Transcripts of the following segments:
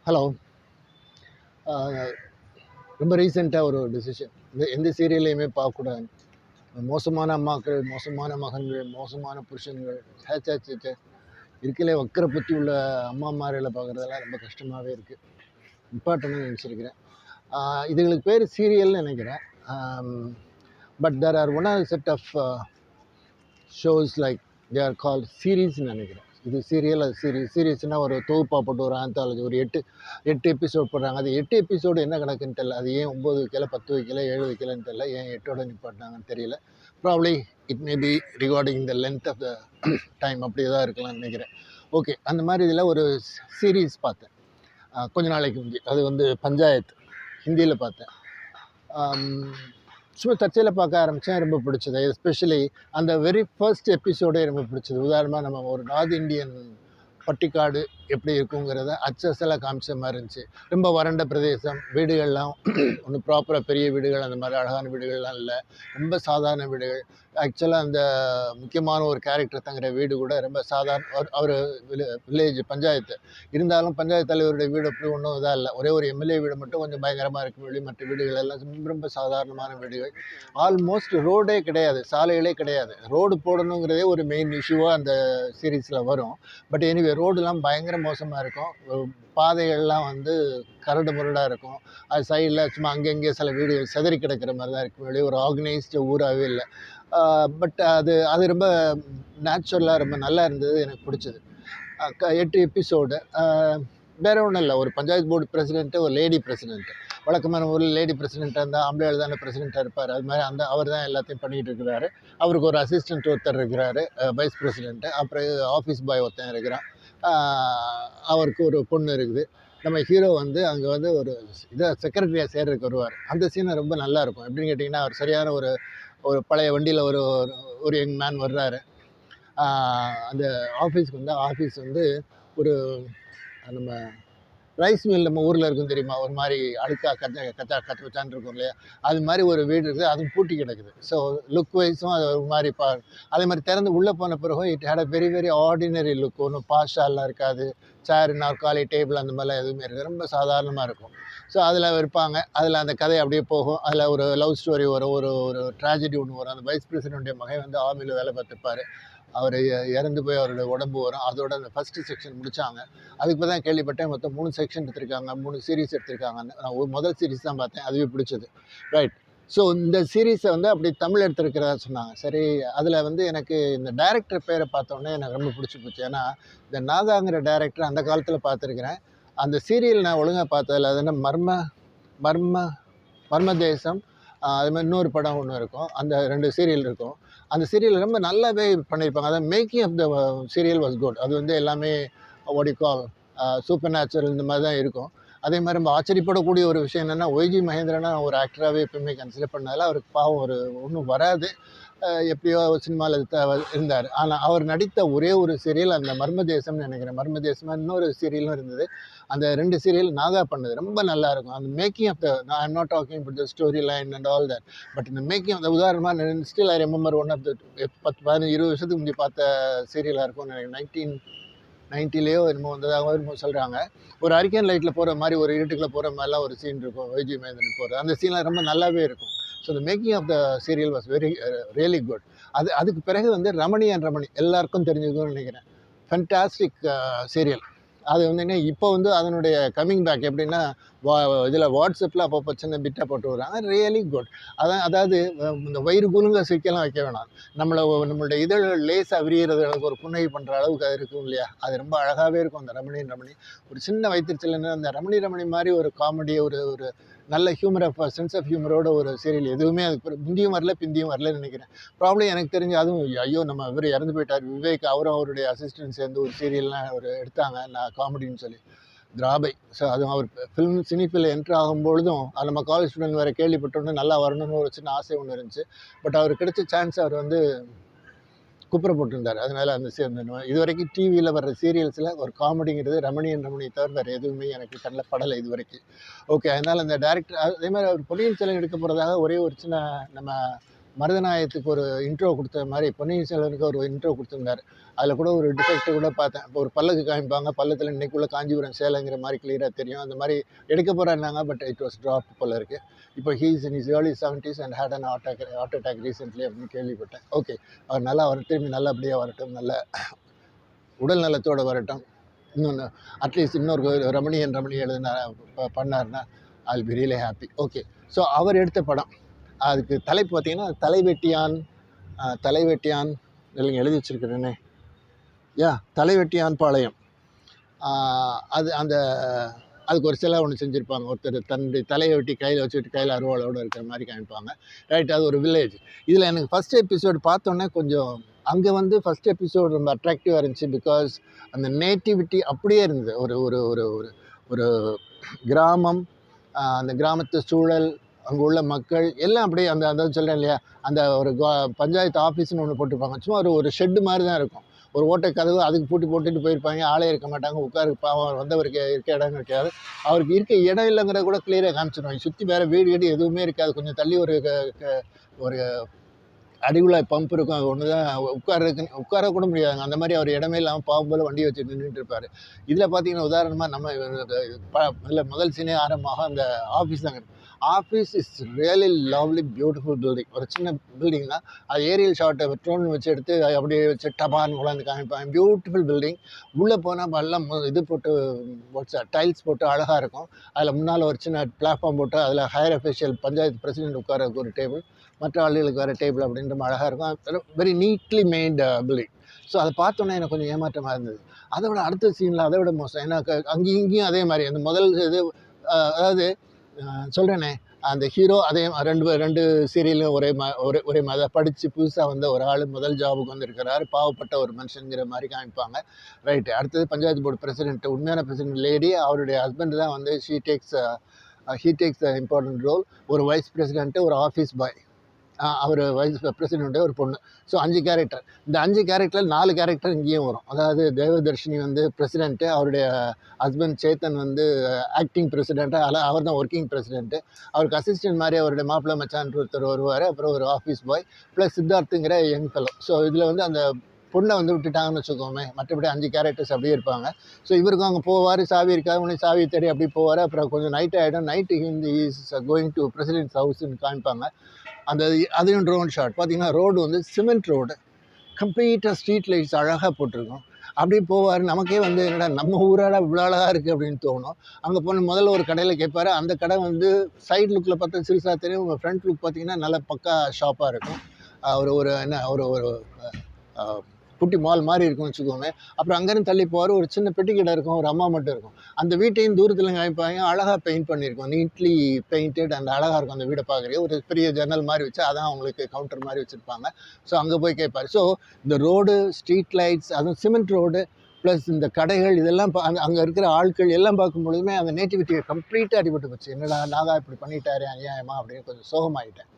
Hello. ரொம்ப ரீசெண்டாக ஒரு டிசிஷன், எந்த சீரியல்லையுமே பார்க்கக்கூடாது. மோசமான அம்மாக்கள், மோசமான மகன்கள், மோசமான புருஷன்கள், சேச்சே இருக்கலே வக்கர புத்தி உள்ள அம்மாமார்களை பார்க்குறதெல்லாம் ரொம்ப கஷ்டமாகவே இருக்குது. இம்பார்ட்டன்ட்னு நினச்சிருக்கிறேன். இதுகளுக்கு பேர் சீரியல்னு நினைக்கிறேன். But there are one or set of shows like they are call சீரீஸ்ன்னு நினைக்கிறேன். இது சீரியல், அது சீரியஸ்னால் ஒரு தொகுப்பாக போட்டு ஒரு ஆந்தாலஜி ஒரு எட்டு எபிசோட் போடுறாங்க. அது 8 எபிசோடு என்ன கணக்குன்னு தெரியல. அது ஏன் 9 வைக்கல, 10 வைக்கல, 7 வைக்கலன்னு தெரியல. ஏன் 8ஓட நிப்பாட்டினாங்கன்னு தெரியல. Probably it may be regarding the length of the time, அப்படி தான் இருக்கலாம்னு நினைக்கிறேன். ஓகே, அந்த மாதிரி இதில் ஒரு சீரீஸ் பார்த்தேன் கொஞ்ச நாளைக்கு முந்தி. அது வந்து பஞ்சாயத்து, ஹிந்தியில் பார்த்தேன். சும்மா தற்செயலில் பார்க்க ஆரம்பித்தேன். ரொம்ப பிடிச்சது. எஸ்பெஷலி அந்த வெரி ஃபர்ஸ்ட் எபிசோடே ரொம்ப பிடிச்சது. உதாரணமாக நம்ம ஒரு நார்த் இந்தியன் பட்டிக்காடு எப்படி இருக்குங்கிறத அச்சசலாக காமிச்ச மாதிரி இருந்துச்சு. ரொம்ப வறண்ட பிரதேசம், வீடுகள்லாம் ஒன்றும் ப்ராப்பராக பெரிய வீடுகள் அந்த மாதிரி அழகான வீடுகள்லாம் இல்லை, ரொம்ப சாதாரண வீடுகள். ஆக்சுவலாக அந்த முக்கியமான ஒரு கேரக்டர் தங்குற வீடு கூட ரொம்ப சாதாரண, அவர் வில்லேஜ் பஞ்சாயத்து இருந்தாலும் பஞ்சாயத்து தலைவருடைய வீடு அப்படி ஒன்றும் இதாக இல்லை. ஒரே ஒரு எம்எல்ஏ வீடு மட்டும் கொஞ்சம் பயங்கரமாக இருக்கும். மற்ற வீடுகள் எல்லாம் ரொம்ப ரொம்ப சாதாரணமான வீடுகள். ஆல்மோஸ்ட் ரோடே கிடையாது, சாலைகளே கிடையாது. ரோடு போடணுங்கிறதே ஒரு மெயின் இஷ்யூவாக அந்த சீரீஸில் வரும். பட் எனிவே ரோடுலாம் பயங்கர மோசமாக இருக்கும். பாதைகள்லாம் வந்து கரடு முரடாக இருக்கும். அது சைடில் சும்மா அங்கங்கே சில வீடுகள் செதறி கிடக்கிற மாதிரி தான் இருக்கும். வெளியே ஒரு ஆர்கனைஸ்டு ஊராகவே இல்லை. பட் அது ரொம்ப நேச்சுரலாக ரொம்ப நல்லா இருந்தது, எனக்கு பிடிச்சது. 8 எபிசோடு. வேறு ஒன்றும் இல்லை, ஒரு பஞ்சாயத்து போர்டு பிரசிடென்ட்டு, ஒரு லேடி பிரசிடென்ட்டு. வழக்கமான ஊரில் லேடி பிரசிடென்ட்டாக இருந்தால் ஆம்பளையால் தானே பிரசிடென்ட்டாக இருப்பார். அது மாதிரி அவர் தான் எல்லாத்தையும் பண்ணிகிட்டு இருக்கிறாரு. அவருக்கு ஒரு அசிஸ்டண்ட் ஒருத்தர் இருக்கிறாரு, வைஸ் பிரசிடென்ட்டு. அப்புறம் ஆஃபீஸ் பாய் ஒருத்தன் இருக்கிறான். அவருக்கு ஒரு பொண்ணு இருக்குது. நம்ம ஹீரோ வந்து அங்கே வந்து ஒரு செக்ரட்டரியாக சேர்றதுக்கு வருவார். அந்த சீனை ரொம்ப நல்லாயிருக்கும். எப்படின்னு கேட்டிங்கன்னா, அவர் சரியான ஒரு பழைய வண்டியில் ஒரு யங் மேன் வர்றாரு. அந்த ஆஃபீஸ்க்கு வந்து ஆஃபீஸ் வந்து ஒரு நம்ம ரைஸ் மில் நம்ம ஊரில் இருக்கும் தெரியுமா, ஒரு மாதிரி அழுக்கா கச்சான்னு இருக்கும் இல்லையா, அது மாதிரி ஒரு வீடு இருக்குது. அதுவும் பூட்டி கிடக்குது. ஸோ லுக் வைஸும் அது ஒரு மாதிரி அதே மாதிரி திறந்து உள்ளே போன பிறகு it had a very very ordinary look. ஒன்றும் பாஷாலாம் இருக்காது. சேர், நாற்காலி, டேபிள் அந்த மாதிரிலாம் எதுவுமே இருக்குது. ரொம்ப சாதாரணமாக இருக்கும். ஸோ அதில் இருப்பாங்க. அதில் அந்த கதை அப்படியே போகும். அதில் ஒரு லவ் ஸ்டோரி வரும், ஒரு ட்ராஜடி ஒன்று வரும். அந்த வைஸ் பிரசிடென்ட்டுடைய மகன் வந்து ஆர்மியில் வேலை பார்த்துருப்பார். அவர் இறந்து போய் அவருடைய உடம்பு வரும். அதோட அந்த ஃபஸ்ட்டு செக்ஷன் முடித்தாங்க. அதுக்கு தான் கேள்விப்பட்டேன் மொத்தம் 3 செக்ஷன் எடுத்திருக்காங்க, 3 சீரீஸ் எடுத்திருக்காங்கன்னு. நான் முதல் சீரீஸ் தான் பார்த்தேன், அதுவே பிடிச்சது. ரைட். ஸோ இந்த சீரீஸை வந்து அப்படி தமிழ் எடுத்திருக்கிறதா சொன்னாங்க. சரி, அதில் வந்து எனக்கு இந்த டைரக்டர் பேரை பார்த்தோன்னே எனக்கு ரொம்ப பிடிச்சி போச்சு. ஏன்னா இந்த நாகாங்கிற டைரக்டர் அந்த காலத்தில் பார்த்துருக்கிறேன். அந்த சீரியல் நான் ஒழுங்காக பார்த்ததில்ல. அது என்ன மர்ம தேசம், அது மாதிரி இன்னொரு படம் ஒன்று இருக்கும். அந்த 2 சீரியல் இருக்கும். அந்த சீரியல் ரொம்ப நல்லாவே பண்ணியிருப்பாங்க. அதாவது making of the serial was good. அது வந்து எல்லாமே what you call supernatural இந்த மாதிரி தான் இருக்கும். அதே மாதிரி நம்ம ஆச்சரியப்படக்கூடிய ஒரு விஷயம் என்னென்னா, ஒய்ஜி மகேந்திரனா ஒரு ஆக்டராகவே எப்பவுமே கன்சிடர் பண்ணதால் அவருக்கு பாவம் ஒன்றும் வராது. எப்படியோ சினிமாவில் இருந்தார். ஆனால் அவர் நடித்த ஒரே ஒரு சீரியல் அந்த மர்மதேசம்னு நினைக்கிறேன். மர்மதேசமாக இன்னொரு சீரியலும் இருந்தது. அந்த 2 சீரியல் நாகா பண்ணது ரொம்ப நல்லாயிருக்கும். அந்த making of the, I am not talking but the story line and all that, but இந்த மேக்கிங் ஆஃப் த, உதாரணமாக still I remember one of the 10, 15, 20 வருஷத்துக்கு முந்தைய பார்த்த சீரியலாக இருக்கும். 1990லேயோ என்னமோ வந்ததாக என்னமோ சொல்கிறாங்க. ஒரு ஹரிக்கேன் லைட்டில் போகிற மாதிரி, ஒரு இருட்டுக்குள்ளே போகிற மாதிரிலாம் ஒரு சீன் இருக்கும், ஒய்ஜி மகேந்திரன் போகிறது. அந்த சீன்லாம் ரொம்ப நல்லாவே இருக்கும். So the making of the serial was very really good. அதுக்கு பிறகு வந்து ரமணி எல்லாருக்கும் தெரிஞ்சுக்கணும்னு நினைக்கிறேன். Fantastic serial. அது வந்து என்ன, இப்போ வந்து அதனுடைய கம்மிங் பேக் எப்படின்னா, இதில் வாட்ஸ்அப்பில் அப்பப்போ சின்ன பிட்டாக போட்டு விடுறாங்க. Really good. அதாவது இந்த வயிறு குலுங்க சிக்கலாம் வைக்க வேணாம். நம்மளுடைய இதழ்கள் லேசாக விரிகிறது, அளவுக்கு ஒரு புன்னகை பண்ணுற அளவுக்கு அது இருக்கும் இல்லையா, அது ரொம்ப அழகாகவே இருக்கும். அந்த ரமணி ஒரு சின்ன வயிற்றுச்சல் என்ன, அந்த ரமணி மாதிரி ஒரு காமெடி, ஒரு நல்ல சென்ஸ் ஆஃப் ஹியூமரோட ஒரு சீரியல் எதுவுமே அதுக்கு முந்தியும் வரல, பிந்தியும் வரலன்னு நினைக்கிறேன். ப்ராப்ளம் எனக்கு தெரிஞ்சு அதுவும், ஐயோ நம்ம இவர் இறந்து போயிட்டார் விவேக், அவருடைய அசிஸ்டன்ட் சேர்ந்து ஒரு சீரியல்லாம் ஒரு எடுத்தாங்க, நான் காமெடின்னு சொல்லி, திராபை. ஸோ அதுவும் அவர் சினிஃபில் என்ட்ரு ஆகும்பொழுதும் அது நம்ம காலேஜ் ஸ்டூடெண்ட் வேறு கேள்விப்பட்டோன்னு நல்லா வரணும்னு ஒரு சின்ன ஆசை ஒன்று இருந்துச்சு. பட் அவர் கிடைச்ச சான்ஸ் அவர் வந்து குப்புற போட்டிருந்தார். அதனால் அந்த இது வரைக்கும் டிவியில் வர்ற சீரியல்ஸில் ஒரு காமெடிங்கிறது ரமணியை தவிர வேறு எதுவுமே எனக்கு கண்ணில் படலை இது வரைக்கும். ஓகே, அதனால் அந்த டேரக்டர் அதே மாதிரி அவர் பொன்னியின் செல்வன் எடுக்க போகிறதாக ஒரே ஒரு சின்ன நம்ம மருதநாயகத்துக்கு ஒரு இன்ட்ரோ கொடுத்த மாதிரி பொன்னியின் செல்வனுக்கு ஒரு இன்ட்ரோ கொடுத்துருந்தாரு. அதில் கூட ஒரு டிஃபெக்ட் கூட பார்த்தேன். இப்போ ஒரு பல்லக்கு காமிப்பாங்க, பல்லத்தில் இன்னைக்குள்ள காஞ்சிபுரம் சேலைங்கிற மாதிரி கிளியராக தெரியும். அந்த மாதிரி எடுக்க போகிறாங்க, பட் இட் வாஸ் ட்ராப் போல இருக்குது. இப்போ he's in his early 70s and had an heart attack recently அப்படின்னு கேள்விப்பட்டேன். ஓகே, அவர் நல்லா திரும்பி நல்லபடியாக வரட்டும், நல்ல உடல் நலத்தோடு வரட்டும். இன்னொன்று அட்லீஸ்ட் இன்னொரு ரமணியன் எழுதுனா பண்ணார்னா I be really happy. Okay, so அவர் எடுத்த படம், அதுக்கு தலைப்பு பார்த்தீங்கன்னா தலைவெட்டியான் இல்லைங்க, எழுதி வச்சுருக்கிறேனே, தலைவெட்டியான் பாளையம். அது அதுக்கு ஒரு சிலை ஒன்று செஞ்சுருப்பாங்க. ஒருத்தர் தன்னுடைய தலையை வெட்டி கையில் வச்சுட்டு கையில் அருவாளோடு இருக்கிற மாதிரி காமிப்பாங்க. ரைட், அது ஒரு வில்லேஜ். இதில் எனக்கு ஃபஸ்ட் எபிசோடு பார்த்தோன்னே கொஞ்சம் அங்கே ஃபஸ்ட் எபிசோடு ரொம்ப அட்ராக்டிவாக இருந்துச்சு. பிகாஸ் அந்த நேட்டிவிட்டி அப்படியே இருந்தது. ஒரு ஒரு ஒரு ஒரு ஒரு கிராமம், அந்த கிராமத்து சூழல், அங்கே உள்ள மக்கள் எல்லாம் அப்படியே அந்த சொல்கிறேன் இல்லையா, அந்த ஒரு பஞ்சாயத்து ஆஃபீஸ்னு ஒன்று போட்டிருப்பாங்க. சும்மா ஒரு ஷெட்டு மாதிரி தான் இருக்கும். ஒரு ஓட்டை கதவு, அதுக்கு போட்டுட்டு போயிருப்பாங்க. ஆளே இருக்க மாட்டாங்க. பாவம் வந்தவருக்கு இருக்க இடம் இருக்காது. அவருக்கு இருக்க இடம் இல்லைங்கிறத கூட கிளியராக காமிச்சிடுவாங்க. சுற்றி வேறு வீடு எதுவுமே இருக்காது. கொஞ்சம் தள்ளி ஒரு அடிகுழாய் பம்ப் இருக்கும். அது ஒன்று தான் உட்கார கூட முடியாதுங்க. அந்த மாதிரி அவர் இடமே இல்லாமல் பாவம் போல் வண்டி வச்சு நின்றுட்டு இருப்பார். இதில் பார்த்தீங்கன்னா உதாரணமாக நம்ம இல்லை முதல் சீனே ஆரம்பமாக அந்த ஆஃபீஸ் தாங்க. Office is really lovely beautiful building. ஒரு சின்ன பில்டிங் தான். அது ஏரியல் ஷாட்டை ட்ரோன் வச்சு எடுத்து அப்படியே வச்சு டபான்னு உட்காந்து காமிப்பாங்க. Beautiful building. உள்ளே போனால் எல்லாம் இது போட்டு டைல்ஸ் போட்டு அழகாக இருக்கும். அதில் முன்னால் ஒரு சின்ன பிளாட்ஃபார்ம் போட்டு அதில் ஹையர் அஃபிஷியல் பஞ்சாயத்து பிரசிடென்ட் உட்கார ஒரு டேபிள், மற்ற ஆளுகளுக்கு வேறு டேபிள் அப்படின்ற அழகாக இருக்கும். Very neatly maid building. So அதை பார்த்தோன்னே எனக்கு கொஞ்சம் ஏமாற்றமாக இருந்தது. அதை விட அடுத்த சீனில் அதை விட மோசம். ஏன்னா அங்கேயும் இங்கேயும் அதே மாதிரி அந்த முதல் இது, அதாவது சொல்கிறேனே, அந்த ஹீரோ அதே ரெண்டு சீரியலும் ஒரே மாதிரி படித்து புதுசாக வந்த ஒரு ஆள் முதல் ஜாபுக்கு வந்திருக்கிறாரு. பாவப்பட்ட ஒரு மனுஷங்கிற மாதிரி காமிப்பாங்க. ரைட்டு. அடுத்தது பஞ்சாயத்து போர்டு பிரசிடென்ட், உண்மையான பிரசிடென்ட் லேடி. அவருடைய ஹஸ்பண்ட் தான் he takes the important role. ஒரு வைஸ் பிரசிடென்ட்டு, ஒரு ஆஃபீஸ் பாய், அவர் வைஸ் பிரசிடென்ட்டு, ஒரு பொண்ணு. So 5 character. இந்த 5 கேரக்டரில் 4 கேரக்டர் இங்கேயும் வரும். அதாவது தேவதர்ஷினி பிரசிடென்ட்டு, அவருடைய ஹஸ்பண்ட் சேத்தன் ஆக்டிங் பிரசிடென்ட்டு, அவர் தான் ஒர்க்கிங் பிரசிடென்ட்டு. அவருக்கு அசிஸ்டன்ட் மாதிரி அவருடைய மாப்பிள்ளை மச்சான் ஒருத்தர் வருவார். அப்புறம் ஒரு ஆஃபீஸ் பாய் ப்ளஸ் சித்தார்த்துங்கிற யங் ஃபெலோ. ஸோ இதில் அந்த பொண்ணை விட்டுட்டாங்கன்னு வச்சுக்கோமே. மற்றபடி 5 கேரக்டர்ஸ் அப்படியே இருப்பாங்க. ஸோ இவருக்கும் அங்கே போவார், சாவி இருக்காது, உடனே சாவி தேடி அப்படி போவார். அப்புறம் கொஞ்சம் நைட் ஆகிடும். நைட்டு இஸ் கோயிங் டு பிரசிடென்ட்ஸ் ஹவுஸ்ன்னு காமிப்பாங்க. அதையும் ட்ரோன் ஷாட் பார்த்தீங்கன்னா, ரோடு சிமெண்ட் ரோடு, கம்ப்ளீட்டாக ஸ்ட்ரீட் லைட்ஸ் அழகாக போட்டிருக்கும். அப்படியே போவார். நமக்கே என்னடா நம்ம ஊராட இவ்வளோ அழகாக இருக்குது அப்படின்னு தோணும். அங்கே போன முதல்ல ஒரு கடையில் கேட்பார். அந்த கடை சைட் லுக்கில் பார்த்தா சிறுசாக தெரியும். உங்கள் ஃப்ரண்ட் லுக் பார்த்தீங்கன்னா நல்ல பக்கா ஷாப்பாக இருக்கும். ஒரு குட்டி மால் மாதிரி இருக்கும்னு வச்சுக்கோங்க. அப்புறம் அங்கேருந்து தள்ளி போவார். ஒரு சின்ன பெட்டி கடை இருக்கும். ஒரு அம்மா மட்டும் இருக்கும். அந்த வீட்டையும் தூரத்தில் காமிப்பாங்க. அழகாக பெயிண்ட் பண்ணியிருக்கோம். நீட்லி பெயிண்டட் அண்ட் அழகாக இருக்கும். அந்த வீடை பார்க்குறீங்க. ஒரு பெரிய ஜன்னல் மாதிரி வச்சு அதான் அவங்களுக்கு கவுண்டர் மாதிரி வச்சுருப்பாங்க. ஸோ அங்கே போய் கேட்பார். ஸோ இந்த ரோடு, ஸ்ட்ரீட் லைட்ஸ், அதுவும் சிமெண்ட் ரோடு ப்ளஸ் இந்த கடைகள், இதெல்லாம் அங்கே இருக்கிற ஆட்கள் எல்லாம் பார்க்கும்பொழுதுமே அந்த நேட்டிவிட்டியை கம்ப்ளீட்டாக அடிபட்டு போச்சு. என்னடா நாகா இப்படி பண்ணிட்டாரு அநியாயமா அப்படின்னு கொஞ்சம் சோகமாகிட்டேன்.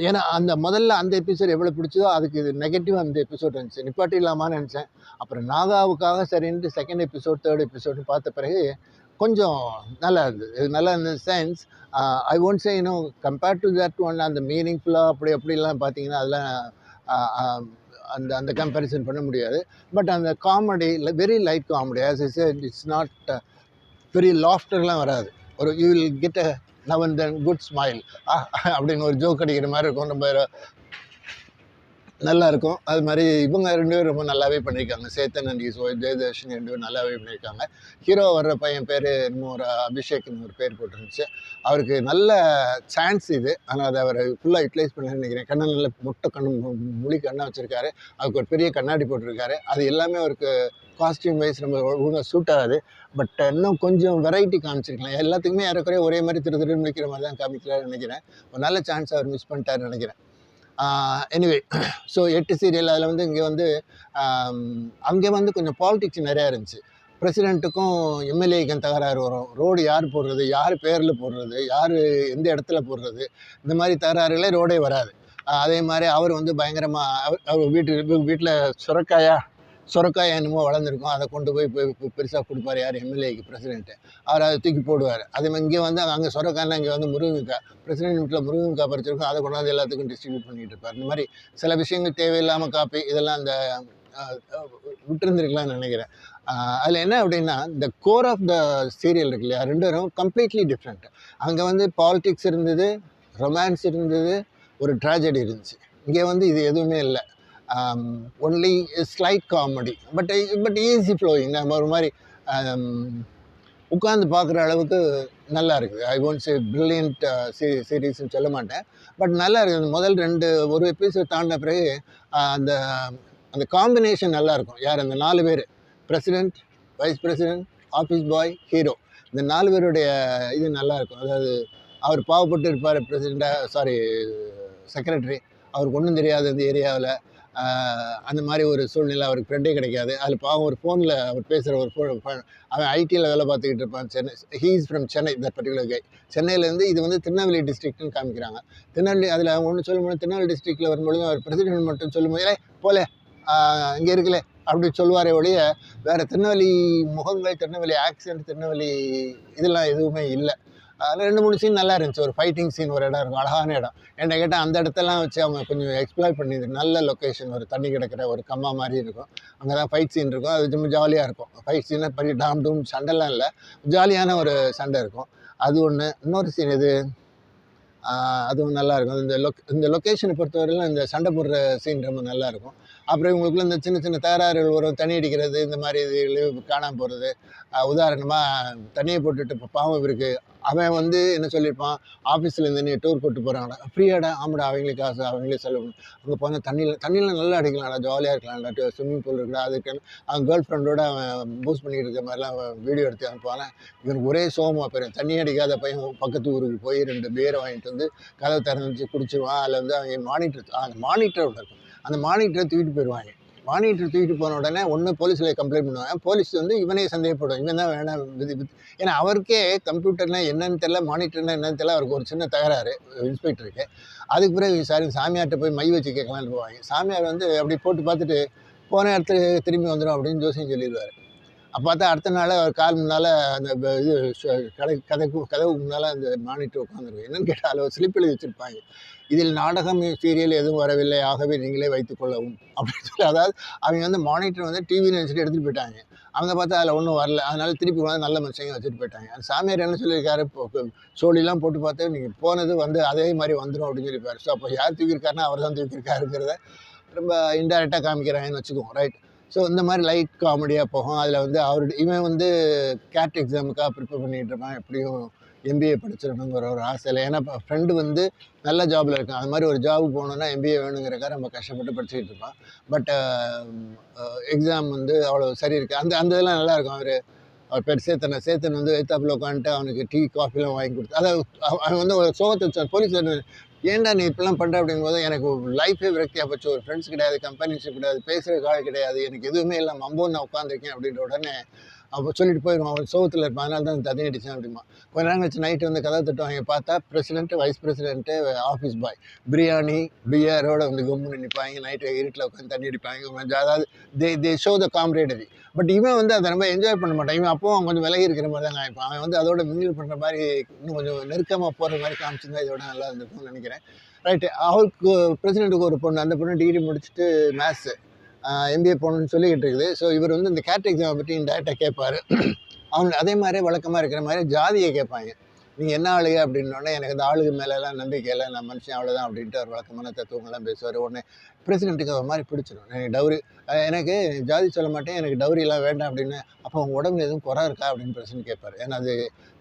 ஏன்னா முதல்ல அந்த எபிசோட் எவ்வளோ பிடிச்சதோ அதுக்கு நெகட்டிவாக அந்த எபிசோட் இருந்துச்சு. நிப்பாட்டிடலாமான்னு நினச்சேன். அப்புறம் நாகாவுக்காக சரின்ட்டு செகண்ட் எபிசோட், தேர்ட் எபிசோடு பார்த்த பிறகு கொஞ்சம் நல்லா இருந்தது. இது நல்லா இருந்த sense, I won't say compared to that one. அந்த மீனிங்ஃபுல்லாக அப்படிலாம் பார்த்தீங்கன்னா அதெல்லாம் அந்த கம்பேரிசன் பண்ண முடியாது. பட் அந்த comedy very light comedy. As is it's not very லாஃப்டர்லாம் வராது. ஒரு you will get a now and then good smile அப்படின்னு ஒரு ஜோக் அடிக்கிற மாதிரி இருக்கும். ரொம்ப நல்லா இருக்கும். அது மாதிரி இவங்க 2 பேரும் ரொம்ப நல்லாவே பண்ணியிருக்காங்க. Chetan and his wife Devadarshini 2 பேரும் நல்லாவே பண்ணியிருக்காங்க. ஹீரோ வர்ற பையன் பேர் இன்னும் ஒரு அபிஷேக்னு ஒரு பேர் போட்டுருந்துச்சு. அவருக்கு நல்ல சான்ஸ் இது. ஆனால் அதை அவர் ஃபுல்லாக யூட்டிலைஸ் பண்ண நினைக்கிறேன். கண்ணை நல்ல முட்டை முழி கண்ணை வச்சுருக்காரு. அதுக்கு ஒரு பெரிய கண்ணாடி போட்டிருக்காரு. அது எல்லாமே அவருக்கு காஸ்டியூம் வைஸ் நம்ம ஒழுங்காக சூட் ஆகாது. பட் இன்னும் கொஞ்சம் வெரைட்டி காமிச்சிருக்கலாம். எல்லாத்துக்குமே ஏறக்குறைய ஒரே மாதிரி திருன்னு முடிக்கிற மாதிரி தான் காமிக்கிறாருன்னு நினைக்கிறேன். ஒரு நல்ல சான்ஸ் அவர் மிஸ் பண்ணிட்டாருன்னு நினைக்கிறேன். Anyway, so 8 serial. அதில் இங்கே அங்கே கொஞ்சம் பாலிடிக்ஸ் நிறையா இருந்துச்சு. பிரசிடெண்ட்டுக்கும் எம்எல்ஏக்கும் தகராறு வரும். ரோடு யார் போடுறது, யார் பேரில் போடுறது, யார் எந்த இடத்துல போடுறது, இந்த மாதிரி தகராறுகளே ரோடே வராது. அதே மாதிரி அவர் பயங்கரமாக அவர் வீட்டில் சுரக்காய் என்னமோ வளர்ந்துருக்கும், அதை கொண்டு போய் பெருசாக கொடுப்பாரு யார் எம்எல்ஏக்கு பிரசிடென்ட்டு. அவர் அதை தூக்கி போடுவார். அதே மாதிரி இங்கே வந்து அங்கே சுரக்காய்னா இங்கே வந்து முருங்கைக்காய், பிரசிடென்ட் வீட்டில் முருங்கைக்காய் பறிச்சிருக்கும், அதை கொண்டாந்து எல்லாத்துக்கும் டிஸ்ட்ரிபியூட் பண்ணிகிட்டு இருப்பார். இந்த மாதிரி சில விஷயங்கள் தேவையில்லாமல் காப்பி இதெல்லாம் அந்த விட்டுருந்துருக்கலாம்னு நினைக்கிறேன். அதில் என்ன அப்படின்னா, இந்த கோர் ஆஃப் த சீரியல் இருக்கு இல்லையா, ரெண்டு பேரும் கம்ப்ளீட்லி டிஃப்ரெண்ட். அங்கே வந்து பாலிடிக்ஸ் இருந்தது, ரொமான்ஸ் இருந்தது, ஒரு ட்ராஜடி இருந்துச்சு. இங்கே வந்து இது எதுவுமே இல்லை. Only slight comedy, but easy flowing. நம்ம ஒரு மாதிரி உட்காந்து பார்க்குற அளவுக்கு நல்லா இருக்குது. ஐ ஒன்ட் சே ப்ரில்லியன்ட் சீரீஸ்ன்னு சொல்ல மாட்டேன், பட் நல்லா இருக்குது. முதல் ஒரு எபிசோட் தாண்டின பிறகு அந்த அந்த காம்பினேஷன் நல்லாயிருக்கும். யார் அந்த 4 பேர், president, wise president, office boy, hero, இந்த 4 பேருடைய இது நல்லாயிருக்கும். அதாவது அவர் பாவப்பட்டு இருப்பார், செக்ரட்டரி, அவருக்கு ஒன்றும் தெரியாது இந்த ஏரியாவில். அந்த மாதிரி ஒரு சூழ்நிலை, அவருக்கு ஃப்ரெண்டே கிடைக்காது. அதில் பாவம் ஒரு ஃபோனில் அவர் பேசுகிற ஒரு அவன் ஐடியில் வேலை பார்த்துக்கிட்டு இருப்பான். Chennai, he is from Chennai, that particular guy. சென்னையிலேருந்து இது வந்து திருநெல்வேலி டிஸ்ட்ரிக்ட்னு காமிக்கிறாங்க. திருநெல்வேலி அதில் ஒன்று சொல்லும்போது, திருநெல்வேலி டிஸ்ட்ரிக்டில் வரும்பொழுது அவர் பிரசிடென்ட் மட்டும் சொல்லும்போது போல இங்கே இருக்குல்ல அப்படி சொல்லுவாரே ஒழிய வேறு திருநெல்வேலி முகங்கள், திருநெல்வேலி ஆக்சென்ட், திருநெல்வேலி இதெல்லாம் எதுவுமே இல்லை. அதில் 2-3 சீன் நல்லா இருந்துச்சு. ஒரு ஃபைட்டிங் சீன் ஒரு இடம் இருக்கும், அழகான இடம். என்ன கேட்டால் அந்த இடத்தெல்லாம் வச்சு அவங்க கொஞ்சம் எக்ஸ்ப்ளாய்ட் பண்ணி, நல்ல லொக்கேஷன், ஒரு தண்ணி கிடக்கிற ஒரு கம்மா மாதிரி இருக்கும், அங்கே தான் ஃபைட் சீன் இருக்கும். அது ரொம்ப ஜாலியாக இருக்கும். ஃபைட் சீனாக பெரிய டாம் டூம் சண்டைலாம் இல்லை, ஜாலியான ஒரு சண்டை இருக்கும். அது ஒன்று. இன்னொரு சீன் இது, அதுவும் நல்லாயிருக்கும். இந்த லொக்கேஷனை பொறுத்தவரையிலும் இந்த சண்டை போடுற சீன் ரொம்ப நல்லாயிருக்கும். அப்புறம் இவங்களுக்குள்ள இந்த சின்ன சின்ன தகராறுகள் வரும், தண்ணி அடிக்கிறது, இந்த மாதிரி இது காணாமல் போகிறது. உதாரணமாக தண்ணியை போட்டுட்டு இப்போ பாவம் இருக்குது, அவன் வந்து என்ன சொல்லியிருப்பான், ஆஃபீஸ்லேருந்து நீ டூர் கூப்பிட்டு போகிறாங்கடா, ஃப்ரீயாடா, ஆமாடா, அவங்களே காசு, அவங்களே செலவு, அங்கே போனால் தண்ணியில் நல்லா அடிக்கலாம்டா, ஜாலியாக இருக்கலாம்டா, ஸ்விம்மிங் பூல் இருக்குடா, அதுக்கு அவன் கேர்ள் ஃப்ரெண்டோட அவன் பூஸ் பண்ணிக்கிட்டு இருக்க மாதிரிலாம் வீடியோ எடுத்து அனுப்புவானே. இவனுக்கு ஒரே சோகமாக போயிடும். தண்ணி அடிக்காத பையன் பக்கத்து ஊருக்கு போய் 2 பேரை வாங்கிட்டு வந்து கதவை திறந்துச்சு குடிச்சிடுவான். அதில் வந்து அவங்க மானிட்டர் ஒன்று இருக்கும், அந்த மானிட்டரை தூக்கிட்டு போயிடுவாங்க. மானிட்டர் தூக்கிட்டு போன உடனே ஒன்று போலீஸில் கம்ப்ளைண்ட் பண்ணுவாங்க. போலீஸ் வந்து இவனே சந்தேகப்படும், இவன் தான் வேணாம் ஏன்னா அவருக்கே கம்ப்யூட்டர்னா என்னன்னு தெரியல, மானிட்டர்னா என்னன்னு தெரியல. அவருக்கு ஒரு சின்ன தகராறு இன்ஸ்பெக்டருக்கு. அதுக்கு பிறகு சாமியார்கிட்ட போய் மை வச்சு கேட்கலான்னு போவாங்க. சாமியார் வந்து அப்படி போட்டு பார்த்துட்டு போன இடத்துல திரும்பி வந்துடும் அப்படின்னு ஜோசியம் சொல்லிடுவார். அப்போ பார்த்தா அடுத்த நாள் அவர் கால் முன்னால் அந்த இது கதவுக்கு முன்னால் அந்த மானிட்டர் உட்காந்துருக்கும். என்னென்னு கேட்டால் அதில் ஒரு ஸ்லிப் எழுதி வச்சுருப்பாங்க, இதில் நாடகம், சீரியல் எதுவும் வரவில்லை, ஆகவே நீங்களே வைத்துக்கொள்ளவும் அப்படின்னு சொல்லி. அதாவது அவங்க வந்து மானிட்டர் வந்து டிவி நினச்சிட்டு எடுத்துகிட்டு போயிட்டாங்க. அவங்க பார்த்தா அதில் ஒன்றும் வரல, அதனால திருப்பி வந்து நல்ல மனுஷங்க வச்சுட்டு போயிட்டாங்க. அந்த சாமியார் என்ன சொல்லியிருக்காரு, இப்போ சோழிலாம் போட்டு பார்த்து நீங்கள் போனது வந்து அதே மாதிரி வந்துடும் அப்படின்னு சொல்லியிருப்பார். ஸோ அப்போ யார் தூக்கியிருக்காருன்னா அவர் தான் தூக்கியிருக்காருங்கிறத ரொம்ப இன்டெரக்டாக காமிக்கிறாங்கன்னு வச்சுக்குவோம், ரைட். ஸோ இந்த மாதிரி லைட் காமெடியாக போகும். அதில் வந்து இவன் வந்து கேட் எக்ஸாமுக்காக ப்ரிப்பேர் பண்ணிகிட்டு இருப்பான், எப்படியும் எம்பிஏ படிச்சிடணுங்கிற ஒரு ஆசையில். ஏன்னா இப்போ ஃப்ரெண்டு வந்து நல்ல ஜாபில் இருக்கான், அது மாதிரி ஒரு ஜாபுக்கு போகணுன்னா எம்பிஏ வேணுங்கிறக்காக நம்ம கஷ்டப்பட்டு படிச்சுக்கிட்டு இருப்பான். பட் எக்ஸாம் வந்து அவ்வளோ சரி இருக்குது. அந்த இதெல்லாம் நல்லாயிருக்கும். அவர் பேர் சேத்தன் வந்து எத்தாப்பில் உட்காந்துட்டு அவனுக்கு டீ காஃபிலாம் வாங்கி கொடுத்து, அதாவது அவன் வந்து ஒரு சோகத்தை போலீஸ் ஏன்டா நீ இப்படிலாம் பண்ணுற அப்படிங்கும்போது எனக்கு லைஃபே விரக்தியாக போச்சு. ஒரு ஃப்ரெண்ட்ஸ் கிடையாது, கம்பெனிஷிப் கிடையாது, பேசுகிற ஆள் கிடையாது, எனக்கு எதுவுமே இல்லை, மம்போன்னு நான் உட்காந்துருக்கேன் அப்படின்ற உடனே அப்போ சொல்லிட்டு போயிடுவான். அவன் சோகத்தில் இருப்பான், அதனால தான் தண்ணி அடித்தேன் அப்படிமா. கொஞ்ச நேரம் கழிச்சு நைட்டு வந்து கதை தட்டுவாங்க, பார்த்தா president, vice president, office boy biryani பியரோட வந்து கும்புன்னு நிற்பாங்க. நைட்டு இருட்டில் உட்காந்து தண்ணி அடிப்பாங்க. அதாவது தே ஷோ த காம்ரேடரி. பட் இவன் வந்து அதை ரொம்ப என்ஜாய் பண்ண மாட்டான். இவன் அப்போவும் அவன் கொஞ்சம் விலகி இருக்கிற மாதிரி தான் காமிப்பான். அவன் வந்து அதோட மிங்கிள் பண்ணுற மாதிரி, இன்னும் கொஞ்சம் நெருக்கமாக போகிற மாதிரி காமிச்சிருந்தா இதோட நல்லா இருந்திருக்கும்னு நினைக்கிறேன். ரைட்டு. அவருக்கு பிரசிடென்ட்டுக்கு ஒரு பொண்ணு, அந்த பொண்ணு டிகிரி முடிச்சுட்டு மேத்ஸு எம்பிஏ போகணுன்னு சொல்லிக்கிட்டு இருக்குது. ஸோ இவர் வந்து இந்த கேட் எக்ஸாமை பற்றி இன்டெரக்டாக கேட்பார். அவங்க அதே மாதிரி வழக்கமாக இருக்கிற மாதிரி ஜாதியை கேட்பாங்க. நீங்கள் என்ன ஆளுங்க அப்படின்னோடனே, எனக்கு அந்த ஆளுக்கு மேலெல்லாம் நம்பிக்கை இல்லை, நான் மனுஷன் அவ்வளோதான் அப்படின்ட்டு அவர் வழக்கமான தத்துவங்கள்லாம் பேசுவார். உடனே பிரசிடென்ட்டுக்கு ஒரு மாதிரி பிடிச்சிடும். எனக்கு டவுரி, எனக்கு ஜாதி சொல்ல மாட்டேன், எனக்கு டவுரியெல்லாம் வேண்டாம் அப்படின்னு. அப்போ அவங்க உடம்புல எதுவும் குறை இருக்கா அப்படின்னு பிரசிடென்ட் கேட்பார். ஏன்னா அது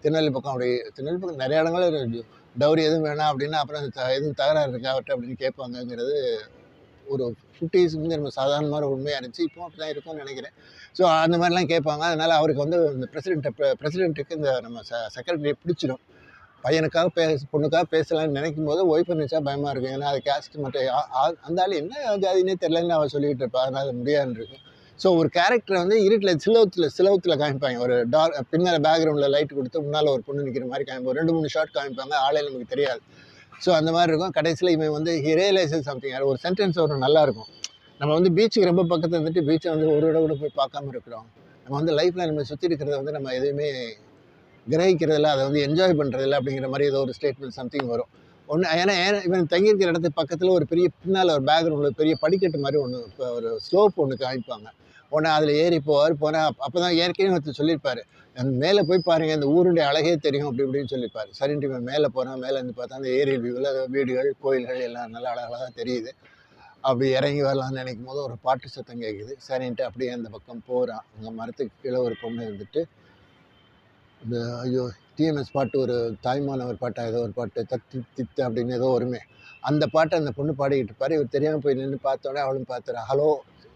திருநெல்வேலி பக்கம் திருநெல்வேலி பக்கம் நிறைய இடங்கள் டவுரி எதுவும் வேணாம் அப்படின்னா, அப்புறம் எதுவும் தகராறு இருக்கா அவர்கிட்ட அப்படின்னு கேட்பாங்கங்கிறது ஒரு 50s வந்து நம்ம சாதாரணமான உண்மையாக இருந்துச்சு. இப்போ அப்படி தான் இருக்கும்னு நினைக்கிறேன். ஸோ அந்த மாதிரிலாம் கேட்பாங்க. அதனால் அவருக்கு வந்து இந்த பிரசிடென்ட்டுக்கு இந்த நம்ம செக்ரட்டரியை பிடிச்சிடும். பையனுக்காக பொண்ணுக்காக பேசலாம்னு நினைக்கும் போது ஒய்ஃபை நினச்சா பயமாக இருக்கும். ஏன்னா அது கேஸ்ட் மட்டும் அந்த ஆள் என்ன ஜாதினே தெரிலன்னு அவள் சொல்லிக்கிட்டு இருப்பாள், அதனால் அது முடியாதுன்னு இருக்கும். ஸோ ஒரு கேரக்டரை வந்து இருட்டில் சிலவத்தில் காமிப்பாங்க. ஒரு பின்னால் பேக்ரவுண்டில் லைட் கொடுத்து முன்னால் ஒரு பொண்ணு நிற்கிற மாதிரி காமிப்பாங்க. 2-3 ஷாட் காமிப்பாங்க, ஆளே நமக்கு தெரியாது. ஸோ அந்த மாதிரி இருக்கும். கடைசியில் இவன் வந்து ஹி ரியலைசஸ் சம்திங், ஒரு சென்டென்ஸ் வரும் நல்லாயிருக்கும். நம்ம வந்து பீச்சுக்கு ரொம்ப பக்கத்தில் இருந்துட்டு பீச்சை வந்து ஒரு தடவை கூட போய் பார்க்காம இருக்கிறோம். நம்ம வந்து லைஃப்பில் நம்ம சுற்றி இருக்கிறத வந்து நம்ம எதுவுமே கிரகிக்கிறதில்ல, அதை வந்து என்ஜாய் பண்ணுறதில்ல அப்படிங்கிற மாதிரி ஏதோ ஒரு ஸ்டேட்மெண்ட் சம்திங் வரும். ஒன்று ஏன்னா இவன் தங்கியிருக்கிற இடத்துக்கு பக்கத்தில் ஒரு பெரிய பின்னால் ஒரு பேக்ரவுண்டில் பெரிய படிக்கட்டு மாதிரி ஒன்று, இப்போ ஒரு ஸ்லோப் ஒன்று காமிப்பாங்க. உடனே அதில் ஏறி போனால் அப்போ தான் ஏற்கனவே ஒருத்தர் சொல்லியிருப்பார், மேலே போய் பாருங்கள் இந்த ஊருடைய அழகே தெரியும் அப்படி இப்படின்னு சொல்லியிருப்பார். சரின்ட்டு இவன் மேலே போகிறான். மேலே இருந்து பார்த்தா அந்த ஏரியல் வியூவில் வீடுகள் கோயில்கள் எல்லாம் நல்லா அழகாக தெரியுது. அப்படி இறங்கி வரலான்னு நினைக்கும் போது ஒரு பாட்டு சத்தம் கேட்குது. சரின்ட்டு அப்படியே அந்த பக்கம் போகிறான். அங்கே மரத்துக்கு கீழே ஒரு பொண்ணு இருந்துட்டு இந்த ஐயோ டிஎம்எஸ் பாட்டு, ஒரு தாய்மானவர் பாட்டா ஏதோ ஒரு பாட்டு, தத்தி தித்து அப்படின்னு ஏதோ வருமே, அந்த பாட்டை அந்த பொண்ணு பாடிக்கிட்டு இருப்பார். இவர் தெரியாமல் போய் நின்று பார்த்தோன்னே அவளும் பார்த்துறா, ஹலோ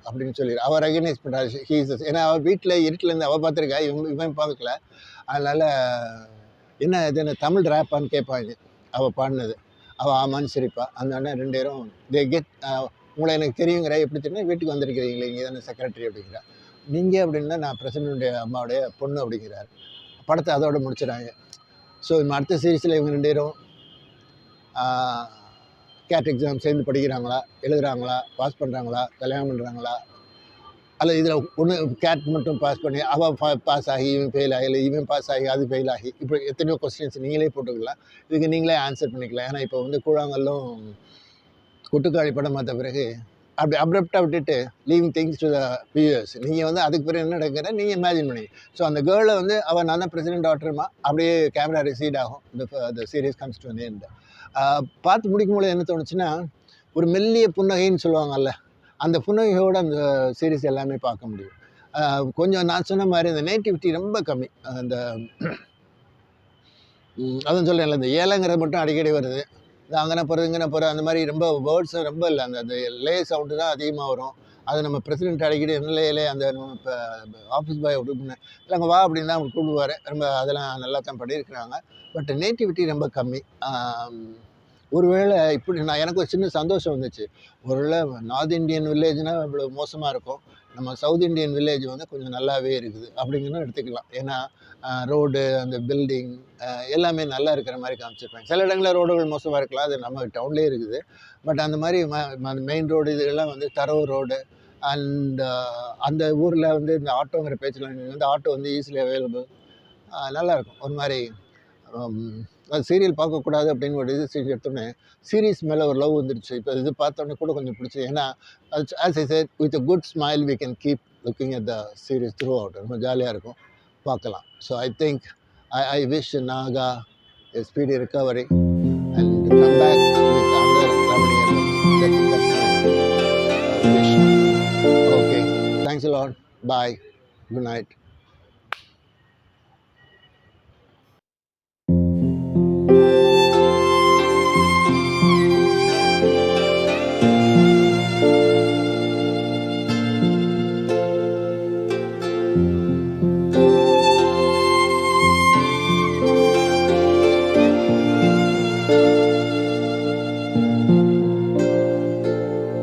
அப்படின்னு சொல்லிடு. அவள் ரெகனைஸ் பண்ணுறாரு ஹீஸ். ஏன்னா அவள் வீட்டில் இருட்டிலேருந்து அவள் பார்த்துருக்கா, இவன் பார்க்கல. அதனால் என்ன இது என்ன தமிழ் ரேப்பான்னு கேட்பாங்க அவள் பாடினது. அவள் ஆமான்னு சிரிப்பா. அந்த அண்ணன் 2 பேரும் தே கெட் உங்களை எனக்கு தெரியுங்கிற, எப்படி தெரியும், வீட்டுக்கு வந்திருக்கிறீங்களே, இங்கே தானே செக்ரட்டரி அப்படிங்கிறா. நீங்கள் அப்படின்னா நான் பிரசிடென்ட்டுடைய அம்மாவுடைய பொண்ணு அப்படிங்கிறார். படத்தை அதோட முடிச்சிடறாங்க. ஸோ அடுத்த சீரீஸில் இவங்க 2 பேரும் கேட் எக்ஸாம் சேர்ந்து படிக்கிறாங்களா, எழுதுகிறாங்களா, பாஸ் பண்ணுறாங்களா, கல்யாணம் பண்ணுறாங்களா, அல்லது இதில் ஒன்று கேட் மட்டும் பாஸ் பண்ணி அவள் பாஸ் ஆகி இவன் ஃபெயில் ஆகி, இல்லை இவன் பாஸ் ஆகி அது ஃபெயில் ஆகி, இப்போ எத்தனையோ கொஸ்டின்ஸ் நீங்களே போட்டுக்கலாம். இதுக்கு நீங்களே ஆன்சர் பண்ணிக்கலாம். ஏன்னா இப்போ வந்து கூழாங்கல்லும் கொட்டுக்காளி படம் பார்த்த பிறகு அப்படி அப்ரப்டாக விட்டுட்டு leaving things to the viewers. நீங்கள் வந்து அதுக்கு பிறகு என்ன நடக்கிற நீங்கள் இமேஜின் பண்ணி. ஸோ அந்த கேர்ளை வந்து அவள் நான் தான் பிரசிடென்ட் டாக்டருமா, அப்படியே கேமரா ரிசீட் ஆகும். இந்த series comes to an end. பார்த்து முடிக்கும்போது என்ன தோணுச்சுன்னா, ஒரு மெல்லிய புன்னகைன்னு சொல்லுவாங்கல்ல, அந்த புன்னகையோடு அந்த சீரீஸ் எல்லாமே பார்க்க முடியும். கொஞ்சம் நான் சொன்ன மாதிரி இந்த நேட்டிவிட்டி ரொம்ப கம்மி. அந்த அதுவும் சொல்கிறேன்ல, இந்த ஏலங்கிறது மட்டும் அடிக்கடி வருது. இந்த அங்கன போகிறது இங்கன போகிறது அந்த மாதிரி ரொம்ப வேர்ட்ஸும் ரொம்ப இல்லை. அந்த லே சவுண்டு தான் அதிகமாக வரும். அது நம்ம பிரசிடென்ட் அடிக்கடி என்ன அந்த இப்போ ஆஃபீஸ் பாய் அப்படி இல்லை அங்கே வா அப்படின்னு தான் அவங்க கூப்பிடுவார். ரொம்ப அதெல்லாம் நல்லா தான் பண்ணியிருக்கிறாங்க. பட் நேட்டிவிட்டி ரொம்ப கம்மி. ஒருவேளை இப்படி எனக்கு ஒரு சின்ன சந்தோஷம் வந்துச்சு. ஒருவேளை நார்த் இந்தியன் வில்லேஜ்னால் இவ்வளோ மோசமாக இருக்கும், நம்ம சவுத் இந்தியன் வில்லேஜ் வந்து கொஞ்சம் நல்லாவே இருக்குது அப்படிங்கிறத எடுத்துக்கலாம். ஏன்னா ரோடு, அந்த பில்டிங் எல்லாமே நல்லா இருக்கிற மாதிரி காமிச்சிருப்பாங்க. சில இடங்களில் ரோடுகள் மோசமாக இருக்கலாம், அது நம்ம டவுன்லேயே இருக்குது. பட் அந்த மாதிரி மெயின் ரோடு இதெல்லாம் வந்து தரவு ரோடு. அண்ட் அந்த ஊரில் வந்து இந்த ஆட்டோங்கிற பேச்சில் வந்து ஆட்டோ வந்து ஈஸிலி அவைலபிள். நல்லாயிருக்கும். ஒரு மாதிரி அது சீரியல் பார்க்கக்கூடாது அப்படின்னு ஒரு டிசிஷன் எடுத்தோடனே சீரீஸ் மேலே ஒரு லவ் வந்துடுச்சு. இப்போ இது பார்த்தோன்னே கூட கொஞ்சம் பிடிச்சி. ஏன்னா as I said, with a good smile we can keep looking at the series throughout. ரொம்ப ஜாலியாக இருக்கும், பார்க்கலாம். So I think I wish Naga a speedy recovery and come back with another Ramanian. That's my wish. Okay, thanks a lot. Bye. Good night.